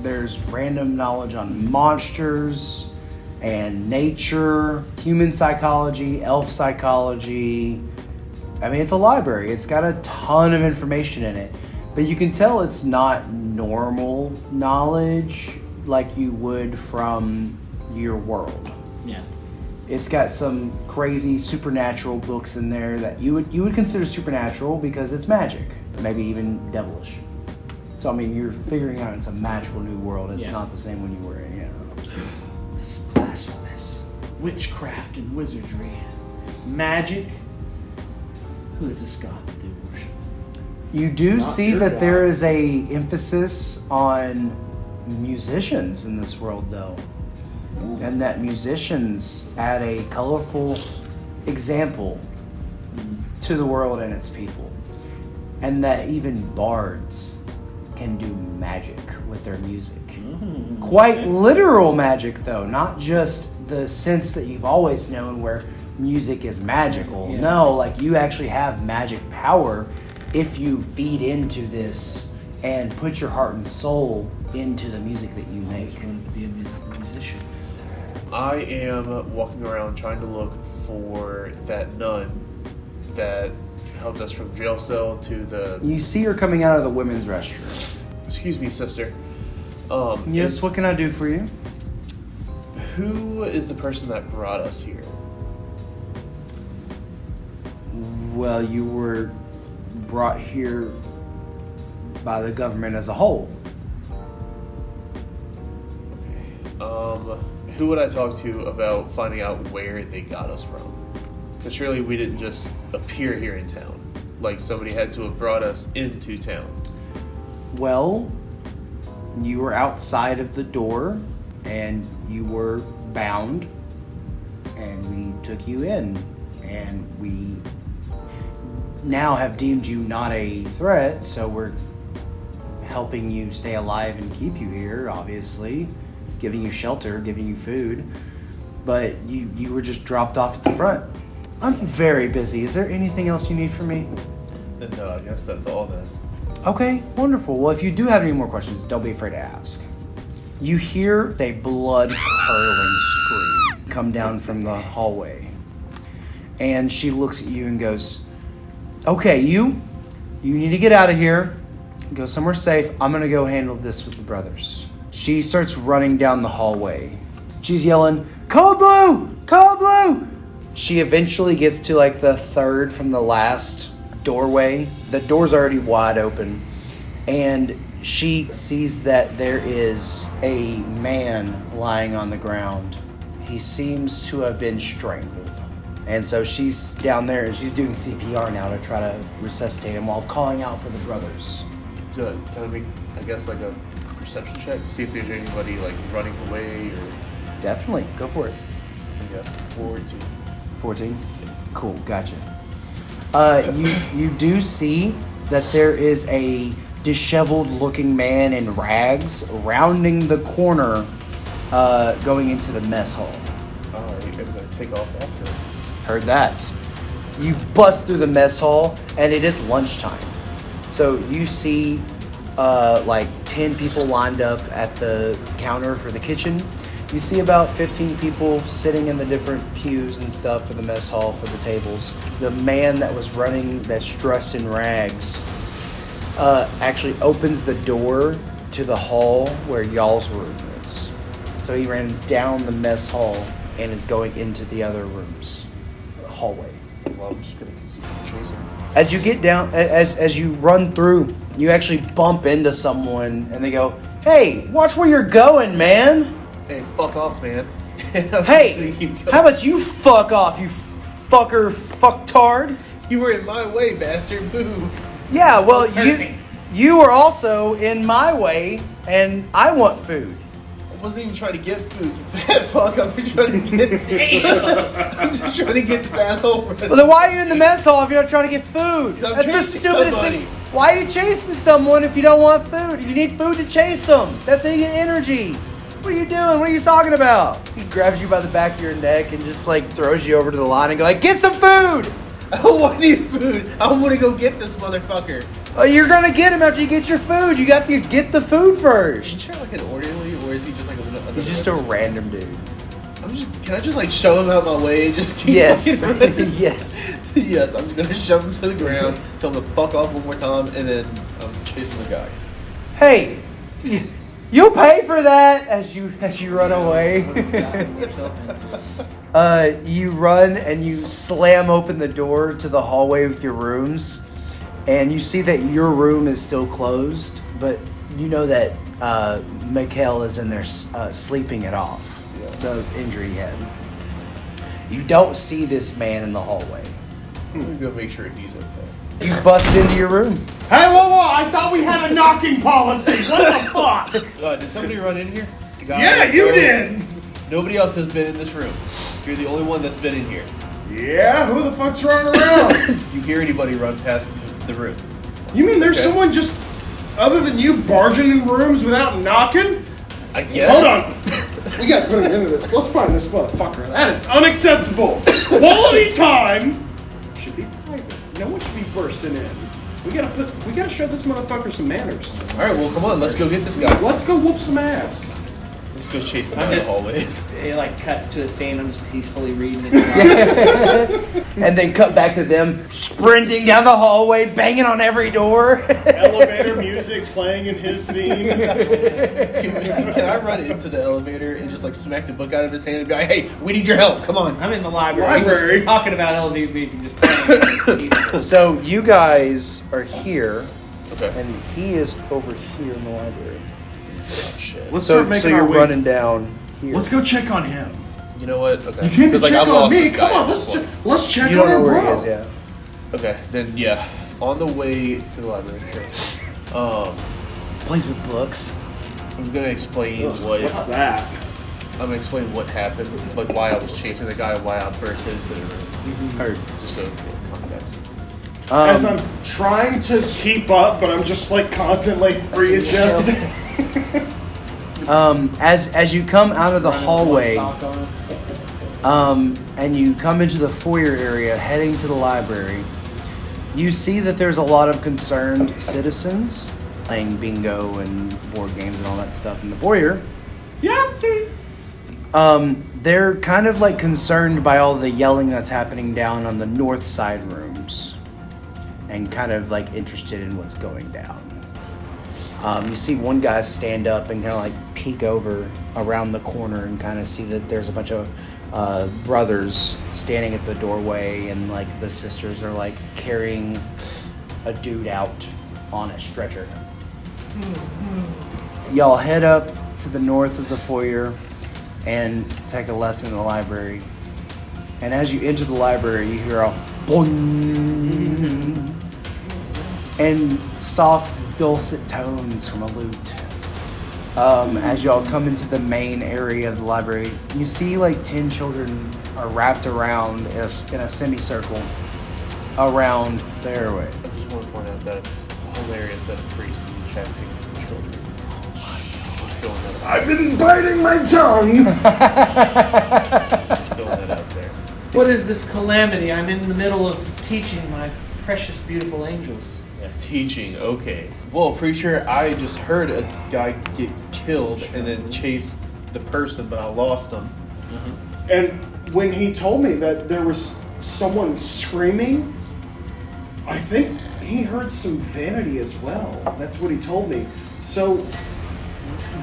there's random knowledge on monsters and nature, human psychology, elf psychology. I mean, it's a library. It's got a ton of information in it. But you can tell it's not normal knowledge like you would from your world. Yeah. It's got some crazy supernatural books in there that you would consider supernatural because it's magic, maybe even devilish. So I mean, you're figuring out it's a magical new world. It's not the same one you were in. This blasphemous witchcraft and wizardry, magic. Who is this god that they worship? You do Not see your that God. there is a emphasis on musicians in this world, though. And that musicians add a colorful example to the world and its people. And that even bards can do magic with their music. Quite literal magic, though, not just the sense that you've always known where music is magical. Yeah. No, like you actually have magic power if you feed into this and put your heart and soul into the music that you make. I wanted to be a musician. I am walking around trying to look for that nun that helped us from jail cell to the... You see her coming out of the women's restroom. Excuse me, sister. Yes, what can I do for you? Who is the person that brought us here? Well, you were brought here by the government as a whole. Who would I talk to about finding out where they got us from? Because surely we didn't just appear here in town. Like somebody had to have brought us into town. Well, you were outside of the door and you were bound and we took you in and we now have deemed you not a threat, so we're helping you stay alive and keep you here, obviously, giving you shelter, giving you food, but you were just dropped off at the front. I'm very busy. Is there anything else you need from me? And no, I guess that's all then. Okay, wonderful. Well, if you do have any more questions, don't be afraid to ask. You hear a blood-curdling scream come down from the hallway. And she looks at you and goes, okay, you need to get out of here. Go somewhere safe. I'm going to go handle this with the brothers. She starts running down the hallway. She's yelling, Code Blue! Code Blue! She eventually gets to like the third from the last doorway. The door's already wide open. And she sees that there is a man lying on the ground. He seems to have been strangled. And so she's down there and she's doing CPR now to try to resuscitate him while calling out for the brothers. Good. Can I make, I guess, like a perception check? See if there's anybody like running away or... Definitely. Go for it. Yeah, 14. 14? Cool. Gotcha. You do see that there is a disheveled-looking man in rags rounding the corner going into the mess hall. Alright, I'm gonna take off after him. Heard that. You bust through the mess hall, and it is lunchtime. So you see like 10 people lined up at the counter for the kitchen. You see about 15 people sitting in the different pews and stuff for the mess hall, for the tables. The man that was running, that's dressed in rags, actually opens the door to the hall where y'all's room is. So he ran down the mess hall and is going into the other rooms, hallway. Well, I'm just gonna continue chasing him. As you get down, as you run through, you actually bump into someone and they go, hey, watch where you're going, man. Hey, fuck off, man. Hey, how about you fuck off, you fucker, fucktard? You were in my way, bastard. Boo. Yeah, well, Perfect. you are also in my way, and I want food. I wasn't even trying to get food, you fat fuck. I'm just trying to get. I'm just trying to get this asshole. Well, then why are you in the mess hall if you're not trying to get food? I'm That's the chasing stupidest somebody. thing. Why are you chasing someone if you don't want food? You need food to chase them. That's how you get energy. What are you doing? What are you talking about? He grabs you by the back of your neck and just like throws you over to the line and go like, get some food! I don't want any food. I want to go get this motherfucker. Oh, you're gonna get him after you get your food. You have to get the food Is first. he like an orderly, or is he just like a? He's just a random dude. Can I just like shove him out my way? Just keep Yes. fucking running? Yes. Yes, I'm gonna shove him to the ground, tell him to fuck off one more time, and then I'm chasing the guy. Hey, you'll pay for that as you run away. You run and you slam open the door to the hallway with your rooms, and you see that your room is still closed, but you know that Mikael is in there sleeping it off, the injury he had. You don't see this man in the hallway. I'm gonna go make sure he's okay. You bust into your room. Hey, whoa! I thought we had a knocking policy. What the fuck? Did somebody run in here? The guy- Yeah, you did. Nobody else has been in this room. You're the only one that's been in here. Yeah, who the fuck's running around? Did you hear anybody run past the room? You mean there's Okay. someone just other than you barging in rooms without knocking? I guess. Hold on. We gotta put an end to this. Let's find this motherfucker. That is unacceptable. Quality time should be private. No one should be bursting in. We gotta show this motherfucker some manners. All right, well, come on, let's go get this guy. Let's go whoop some ass. Let's go chase him I'm down the just- hallways. It like cuts to a scene. I'm just peacefully reading it. And then cut back to them sprinting down the hallway, banging on every door. Elevator music playing in his scene. Can I run into the elevator and just like smack the book out of his hand and be like, "Hey, we need your help. Come on." I'm in the library. Library. He was talking about elevator music, just playing. It's peaceful. So you guys are here, Okay. and he is over here in the library. Oh, shit. Let's So, start making so you're our way. running down here. Let's go check on him. You know what? Okay. You can't 'Cause, like, check I've on lost me. this guy Come on, at this point. let's check You on don't know him, where bro. he is yet. Okay, then yeah. On the way to the library, sure. Plays with books. I'm gonna explain What's that? I'm gonna explain what happened, like why I was chasing the guy and why I burst into the room. Heard. Just so context. As I'm trying to keep up, but I'm just like constantly readjusting. As you come out of the hallway, Sock on. and you come into the foyer area heading to the library, you see that there's a lot of concerned citizens playing bingo and board games and all that stuff in the foyer. Yahtzee! They're kind of like concerned by all the yelling that's happening down on the north side rooms and kind of like interested in what's going down. You see one guy stand up and kind of like peek over around the corner and kind of see that there's a bunch of brothers standing at the doorway, and like the sisters are like carrying a dude out on a stretcher. Y'all head up to the north of the foyer and take a left in the library. And as you enter the library, you hear a boing and soft, dulcet tones from a lute. As y'all come into the main area of the library, you see like 10 children are wrapped around in a semicircle around Theraway. I just want to point out that it's hilarious that a priest is enchanting children. Just throwing that out. I've been biting my tongue! Just throwing that out there. What is this calamity? I'm in the middle of teaching my precious, beautiful angels. Yeah, teaching, okay. Well, pretty sure I just heard a guy get killed and then chased the person, but I lost him. And when he told me that there was someone screaming, I think he heard some vanity as well. That's what he told me. So,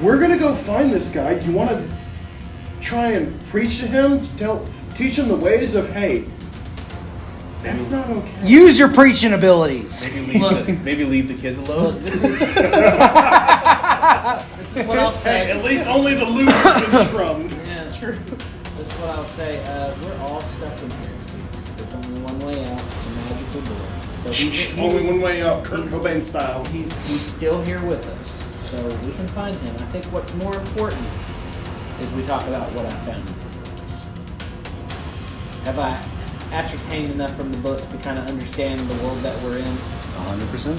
we're gonna go find this guy. You wanna try and preach to him? Teach him the ways of, hey, that's not okay. Use your preaching abilities. Maybe leave the kids alone. This is This is what I'll say. At least only the lute has been strummed. Yeah, true. This is what I'll say. We're all stuck in here. There's only one way out. It's a magical door. So Only one way out, Kurt Cobain style. He's still here with us, so we can find him. I think what's more important is we talk about what I found in his books. Have I ascertained enough from the books to kind of understand the world that we're in? 100%.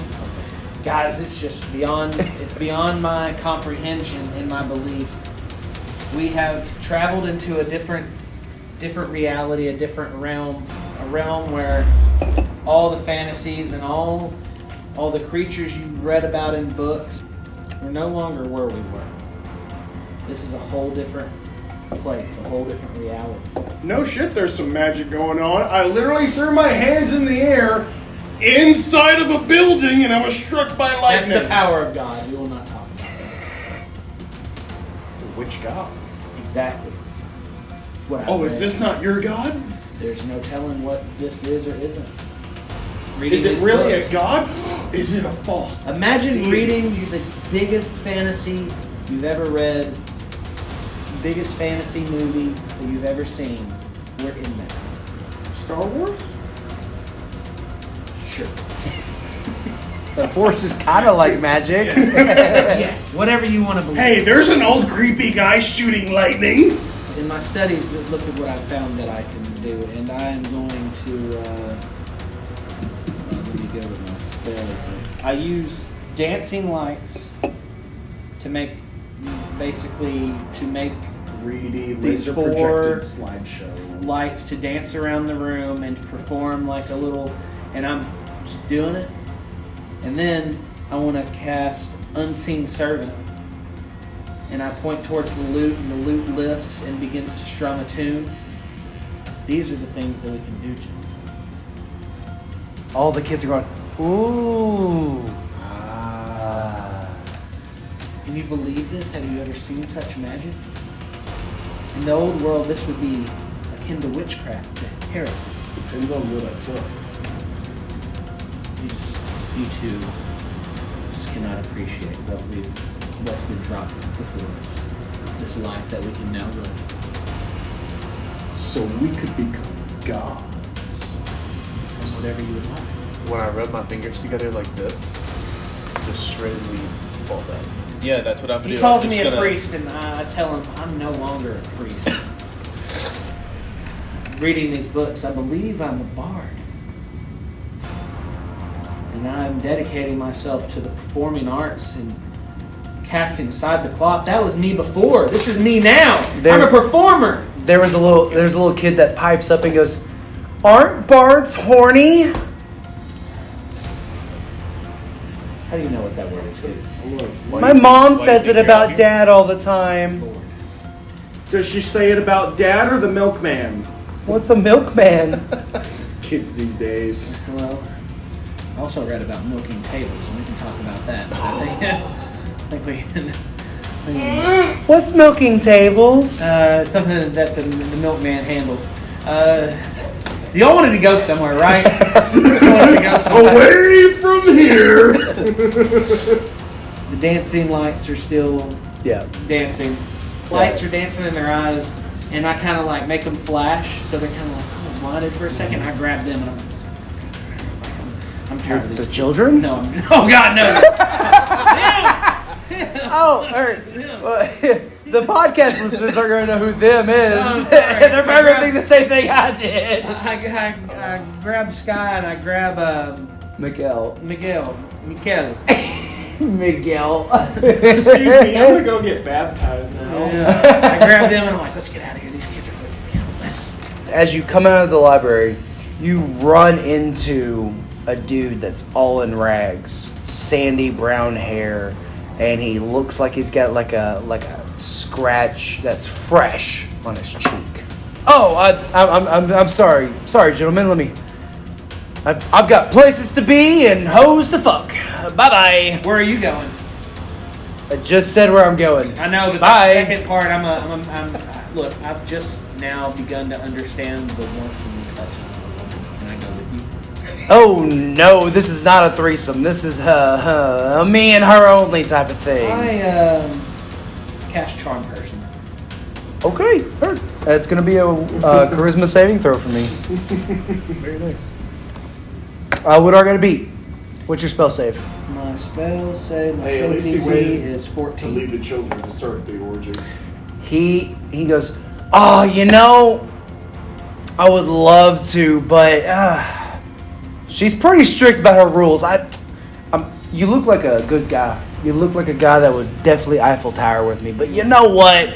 Guys, it's just beyond. It's beyond my comprehension and my belief. We have traveled into a different reality, a different realm, a realm where all the fantasies and all the creatures you read about in books, we're no longer where we were. This is a whole different place, a whole different reality. No shit, there's some magic going on. I literally threw my hands in the air inside of a building and I was struck by lightning. That's the power of God. We will not talk about that. Which god? Exactly. What I Oh, read. is this not your god? There's no telling what this is or isn't. Is it these really books. a god? Is it a false? Imagine deity? reading the biggest fantasy you've ever read, biggest fantasy movie that you've ever seen. We're in there. Star Wars? Sure. The Force is kind of like magic. Yeah, whatever you want to believe. Hey, there's an old creepy guy shooting lightning. In my studies, look at what I found that I can do, and I am going to. Let me go with my spells. I use dancing lights to make, basically, to make 3D These laser four- projected slideshow. lights to dance around the room and to perform like a little, and I'm just doing it. And then I want to cast Unseen Servant, and I point towards the lute, and the lute lifts and begins to strum a tune. These are the things that we can do, Jim. All the kids are going, ooh. Ah. Can you believe this? Have you ever seen such magic? In the old world, this would be akin to witchcraft, to heresy. Depends on what I took. You two just cannot appreciate what's been dropped before us. This life that we can now live. So we could become gods. Whatever you would like. When I rub my fingers together like this, just shredded weed falls out. Yeah, that's what I'm doing. He calls I'm me just a gonna- priest, and I tell him I'm no longer a priest. Reading these books, I believe I'm a bard. And I'm dedicating myself to the performing arts and casting aside the cloth. That was me before. This is me now. I'm a performer. There's a little kid that pipes up and goes, "Aren't bards horny?" How do you know what that word is, kid? My mom says it about Dad all the time. Does she say it about Dad or the milkman? What's a milkman? Kids these days. Well, I also read about milking tables, and we can talk about that. But I think we can. What's milking tables? Something that the milkman handles. Y'all wanted to go somewhere, right? You wanted to go somewhere. Away from here! The dancing lights are still Yeah. dancing. Lights are dancing in their eyes, and I kind of like make them flash, so they're kind of like, oh, blinded for a second. I grab them, and I'm tired of these. The children? No, oh God, no. Oh, well, the podcast listeners are going to know who them is. Oh, sorry. They're probably going to think the same thing I did. I grab Sky and I grab Mikael. Mikael. Miguel. Excuse me, I'm gonna go get baptized now. Yeah. I grab them and I'm like, let's get out of here. These kids are freaking me out. As you come out of the library, you run into a dude that's all in rags, sandy brown hair, and he looks like he's got like a scratch that's fresh on his cheek. Oh, I'm sorry, gentlemen. I've got places to be and hoes to fuck. Bye bye. Where are you going? I just said where I'm going. I know, but Bye. the second part, look, I've just now begun to understand the wants and the touches of a woman. Can I go with you? Oh no, this is not a threesome. This is a me and her only type of thing. I cast charm person. Okay, heard. It's gonna be a charisma saving throw for me. Very nice. What are gonna beat? What's your spell save? My spell save, my Hey, at save least he DC waited is to 14. leave the children to start the orgy. He goes, oh, you know, I would love to, but she's pretty strict about her rules. You look like a good guy. You look like a guy that would definitely Eiffel Tower with me. But you know what?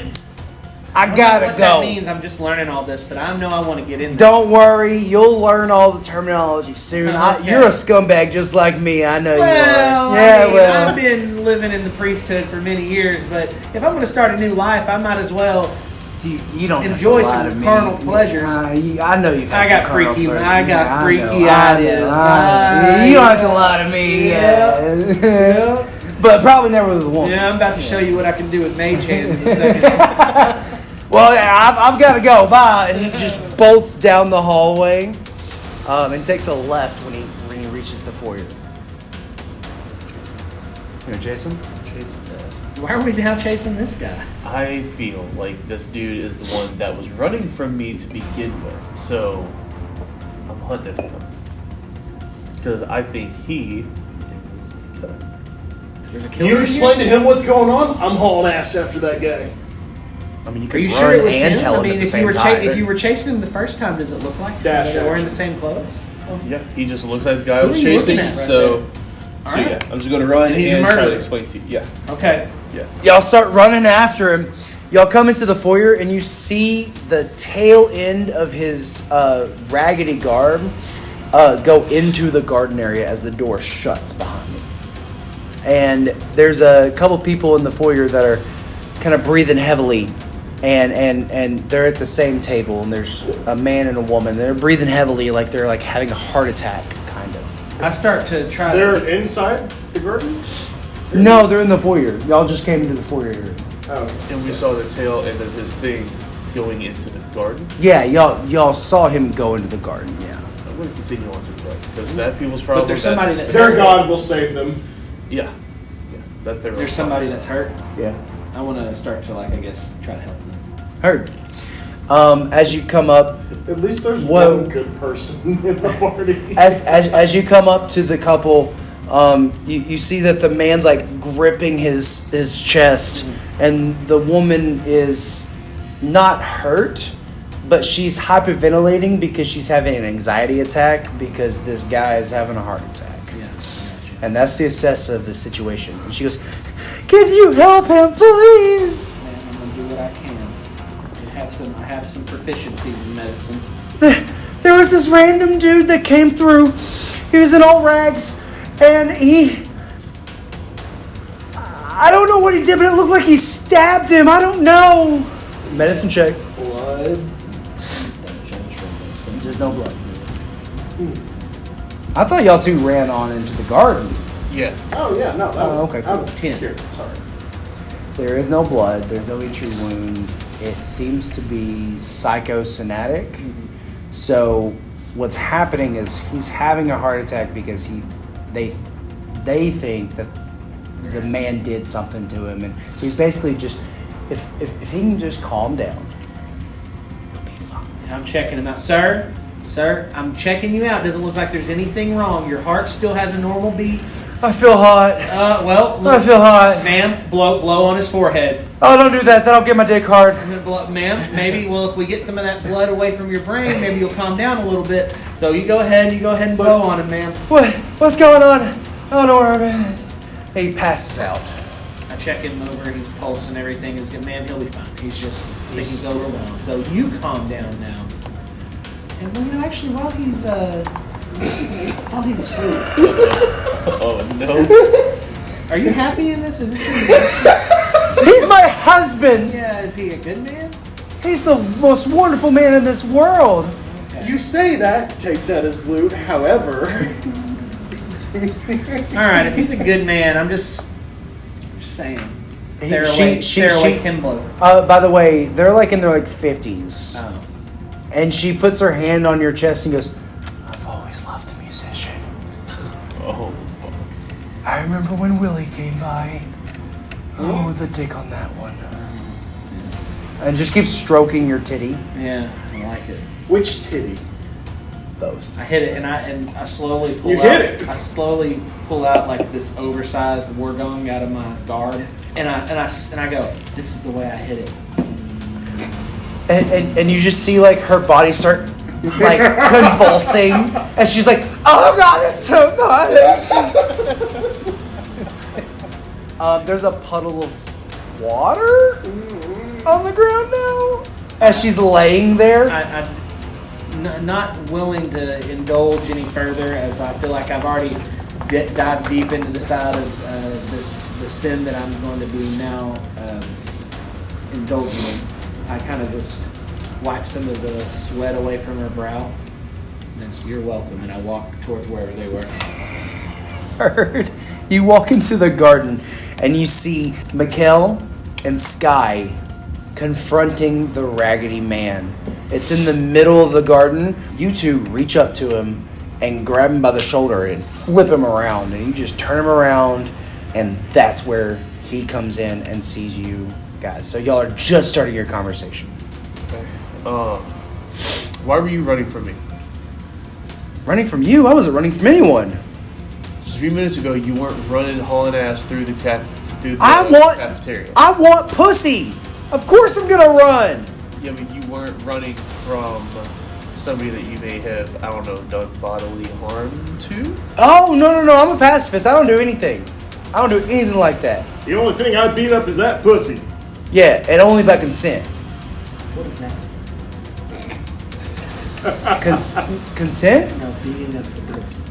I gotta what go. that means. I'm just learning all this, but I know I want to get in there. Don't worry, you'll learn all the terminology soon. Okay. You're a scumbag just like me. I know Well, you are. Yeah, I mean, well. I've been living in the priesthood for many years, but if I'm going to start a new life, I might as well. You don't Enjoy have to lie some to me. carnal pleasures. I know you've had I got some carnal freaky- pleasures. I got Yeah, freaky know, ideas. I know. You don't have to lie to me. Yeah. But probably never with a woman. Yeah, I'm about to show you what I can do with mage hands in a second. Well, yeah, I've got to go. Bye. And he just bolts down the hallway and takes a left when he reaches the foyer. You know, Jason? Chase his ass. Why are we now chasing this guy? I feel like this dude is the one that was running from me to begin with, so I'm hunting him. Because I think he is a killer. There's a Can killer. you in explain here? to him what's going on? I'm hauling ass after that guy. I mean, you Are could you run sure it was and him? tell I him mean, at the if same you were time. if you were chasing him the first time, does it look like Dash they were in action. the same clothes? Yeah, he just looks like the guy I Who was are you chasing, looking at right so Alright. yeah, I'm just gonna run And he's and try to murdered. explain to you. Yeah, Okay. yeah. Y'all start running after him. Y'all come into the foyer and you see the tail end of his raggedy garb go into the garden area as the door shuts behind him. And there's a couple people in the foyer that are kind of breathing heavily, and they're at the same table. And there's a man and a woman. They're breathing heavily, like they're like having a heart attack, kind of. I start to try They're to. inside the garden? No, they're in the foyer. Y'all just came into the foyer area. Oh, okay. And we saw the tail end of his thing going into the garden. Yeah, y'all saw him go into the garden. Yeah. I'm gonna continue on to the garden because that people's problem. there's somebody that's Their hurt. God will save them. Yeah, that's their. There's somebody that's hurt. Yeah. I want to start to I guess try to help them. Heard. As you come up, At least there's Whoa. one good person in the party. as you come up to the couple, you see that the man's like gripping his chest, and the woman is not hurt, but she's hyperventilating because she's having an anxiety attack because this guy is having a heart attack. Yeah. And that's the assess of the situation. And she goes, "Can you help him, please?" Man, I'm gonna do what I can. I have some proficiencies in medicine. There was this random dude that came through. He was in all rags, and I don't know what he did, but it looked like he stabbed him. I don't know. Medicine check. Blood. There's no blood. I thought y'all two ran on into the garden. Yeah. Oh, yeah, no, that Oh, was okay, cool. out of 10. here. Sorry. There is no blood. There's no entry wound. It seems to be psychosomatic. So what's happening is he's having a heart attack because they think that the man did something to him, and he's basically just if he can just calm down, he'll be fine. I'm checking him out, sir. Sir, I'm checking you out. Doesn't look like there's anything wrong. Your heart still has a normal beat. I feel hot. Well, I feel hot. ma'am, blow on his forehead. Oh, don't do that. That'll get my dick hard. I'm gonna blow, ma'am. Maybe, well, if we get some of that blood away from your brain, maybe you'll calm down a little bit. So you go ahead and blow on him, ma'am. What's going on? I don't know where I'm at. He passes out. I check him over, his pulse and everything is good. Ma'am, he'll be fine. He's overwhelmed. So you calm down now. And actually, while he's asleep, Oh no. are you happy in this? Is this He's my husband. yeah? Is he a good man? He's the most wonderful man in this world. Okay. You say that, takes out his loot, however. All right, if he's a good man, I'm just saying. She- Theraway Kimblow. By the way, they're like in their 50s. Oh. And she puts her hand on your chest and goes, "I've always loved music." I remember when Willie came by. Oh, the dick on that one. And just keep stroking your titty. Yeah, I like it. Which titty? Both. I hit it, and I slowly pull You out. hit it? I slowly pull out like this oversized war gun out of my guard, and I go, "This is the way I hit it." And you just see like her body start like convulsing, and she's like, "Oh God, it's so much." There's a puddle of water on the ground now as she's laying there. Not willing to indulge any further, as I feel like I've already dived deep into the side of the sin that I'm going to be now indulging in. I kind of just wipe some of the sweat away from her brow. And then, "You're welcome," and I walk towards wherever they were. Heard. You walk into the garden and you see Mikael and Sky confronting the Raggedy Man. It's in the middle of the garden. You two reach up to him and grab him by the shoulder and flip him around, and you just turn him around, and that's where he comes in and sees you guys. So y'all are just starting your conversation. Okay. Why were you running from me? Running from you? I wasn't running from anyone. Just a few minutes ago, you weren't running, hauling ass through the cafeteria. I want pussy. Of course I'm gonna run. Yeah, but you weren't running from somebody that you may have, I don't know, done bodily harm to? Oh, no. I'm a pacifist. I don't do anything. I don't do anything like that. The only thing I beat up is that pussy. Yeah, and only by consent. What is that? Consent? No, beating up the pussy.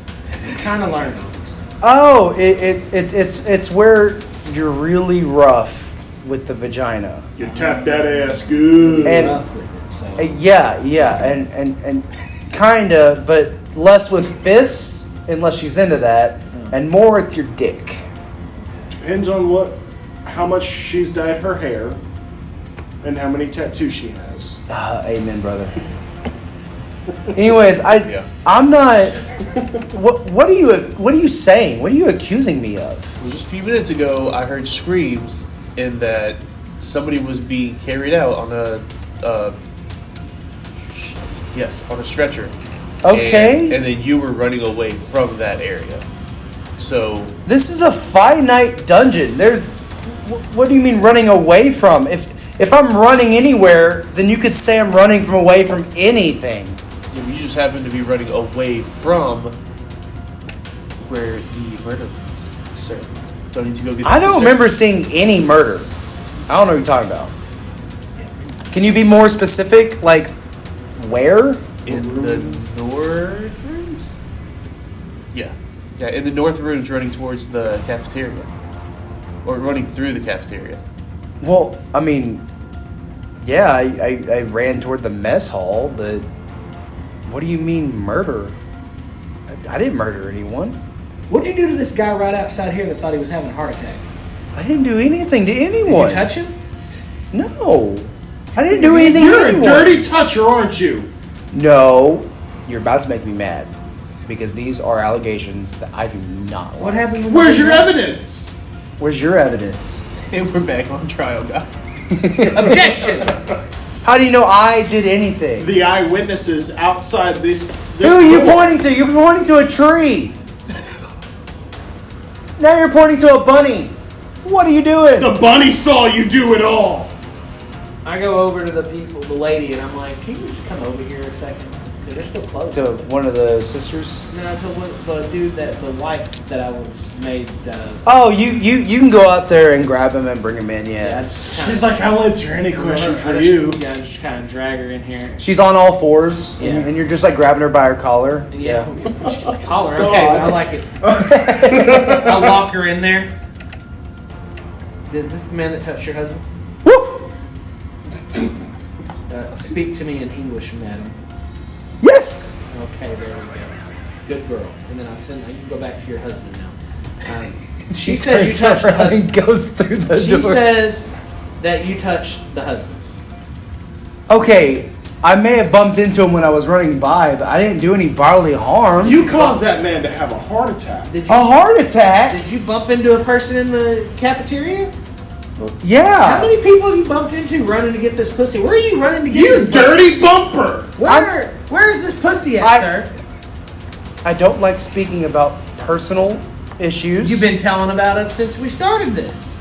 I'm trying to learn all these things. Oh, it's where you're really rough with the vagina. You tap that ass good. And- Rough with it, so. Yeah, and kinda, but less with fists, unless she's into that, and more with your dick. Depends on how much she's dyed her hair, and how many tattoos she has. Amen, brother. Anyways, I'm not. What are you saying? What are you accusing me of? Well, just a few minutes ago, I heard screams in that somebody was being carried out on a stretcher. Okay. And then you were running away from that area. So This is a finite dungeon. What do you mean running away from? If I'm running anywhere, then you could say I'm running from away from anything. you just happen to be running away from where the murder was, sir. Don't need to go get the I don't sister? remember seeing any murder. I don't know what you're talking about. Can you be more specific? Like, where? In the north rooms? Yeah, in the north rooms running towards the cafeteria. Or running through the cafeteria. Well, I mean, yeah, I ran toward the mess hall, but what do you mean murder? I didn't murder anyone. What'd you do to this guy right outside here that thought he was having a heart attack? I didn't do anything to anyone. Did you touch him? No. I didn't do anything You're to a anyone. dirty toucher, aren't you? No. You're about to make me mad. Because these are allegations that I do not like. What happened? When Where's you your did evidence? Where's your evidence? And we're back on trial, guys. that? Objection! How do you know I did anything? The eyewitnesses outside this Who are you door. pointing to? You're pointing to a tree. Now you're pointing to a bunny. What are you doing? The bunny saw you do it all. I go over to the lady, and I'm like, "Can you just come over here a second? Because they're still closed." To one of the sisters? No, to the dude the wife that I was made. Oh, you can go out there and grab him and bring him in, yeah. I just kinda, She's like, I'll answer any question for I you. Yeah, I just kind of drag her in here. She's on all fours, Yeah. and you're just like grabbing her by her collar. Yeah, she's like, collar. Okay, but I like it. I walk her in there. Is this the man that touched your husband? Woof! Speak to me in English, madam. Yes! Okay, there we go. Good girl. And then you can go back to your husband now. She says you turns touched the around and husband. goes through the She door. says that you touched the husband. Okay, I may have bumped into him when I was running by, but I didn't do any bodily harm. You caused that man to have a heart attack. Did A heart attack? Did you bump into a person in the cafeteria? Yeah. How many people have you bumped into running to get this pussy? Where are you running to get You this dirty bumper! Where is this pussy at, sir? I don't like speaking about personal issues. You've been telling about it since we started this.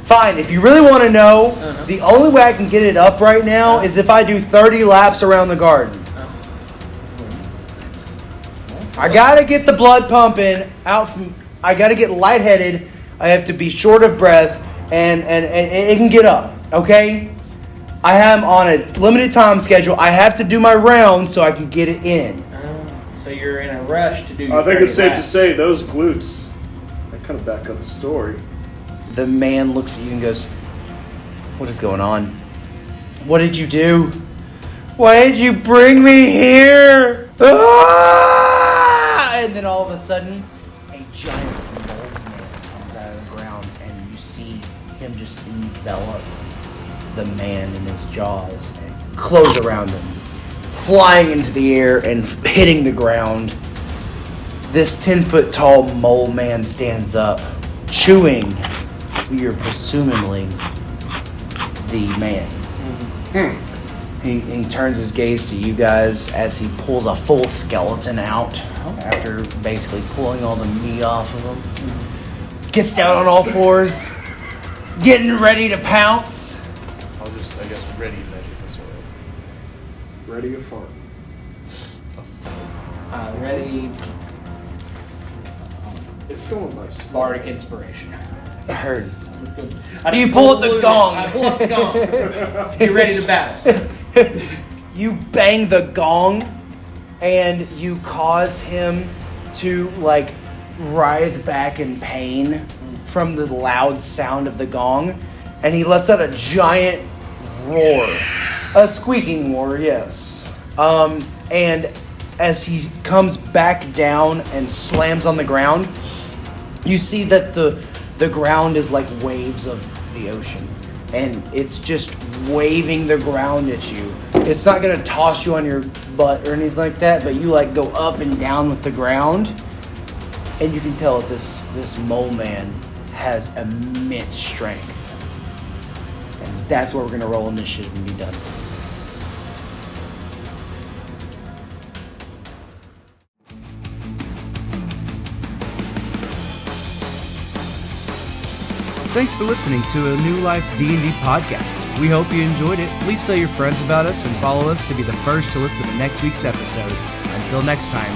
Fine, if you really want to know, the only way I can get it up right now is if I do 30 laps around the garden. I gotta get the blood pumping out from. I gotta get lightheaded. I have to be short of breath, and it can get up. Okay, I am on a limited time schedule. I have to do my round so I can get it in. So you're in a rush to do. Your I think it's 30 safe to laps. say those glutes. That kind of back up the story. The man looks at you and goes, "What is going on? What did you do? Why did you bring me here?" Ah! And then all of a sudden, a giant mold man comes out of the ground, and you see him just envelop the man in his jaws and close around him, flying into the air and hitting the ground. This 10-foot tall mole man stands up, chewing. You're presumably the man. He turns his gaze to you guys as he pulls a full skeleton out after basically pulling all the meat off of him. Gets down on all fours, getting ready to pounce. I'll just, I guess, ready measure this way. Ready to fart. Ready. It's going by slow. Bardic inspiration. I heard. You pull up the gong. I pull up the gong. You're ready to battle. You bang the gong, and you cause him to like writhe back in pain from the loud sound of the gong, and he lets out a giant roar, a squeaking roar, yes. And as he comes back down and slams on the ground, you see that the ground is like waves of the ocean, and it's just waving the ground at you. It's not gonna toss you on your butt or anything like that, but you like go up and down with the ground, and you can tell that this mole man has immense strength, and that's where we're gonna roll initiative and be done. Thanks for listening to a New Life D&D podcast. We hope you enjoyed it. Please tell your friends about us and follow us to be the first to listen to next week's episode. Until next time,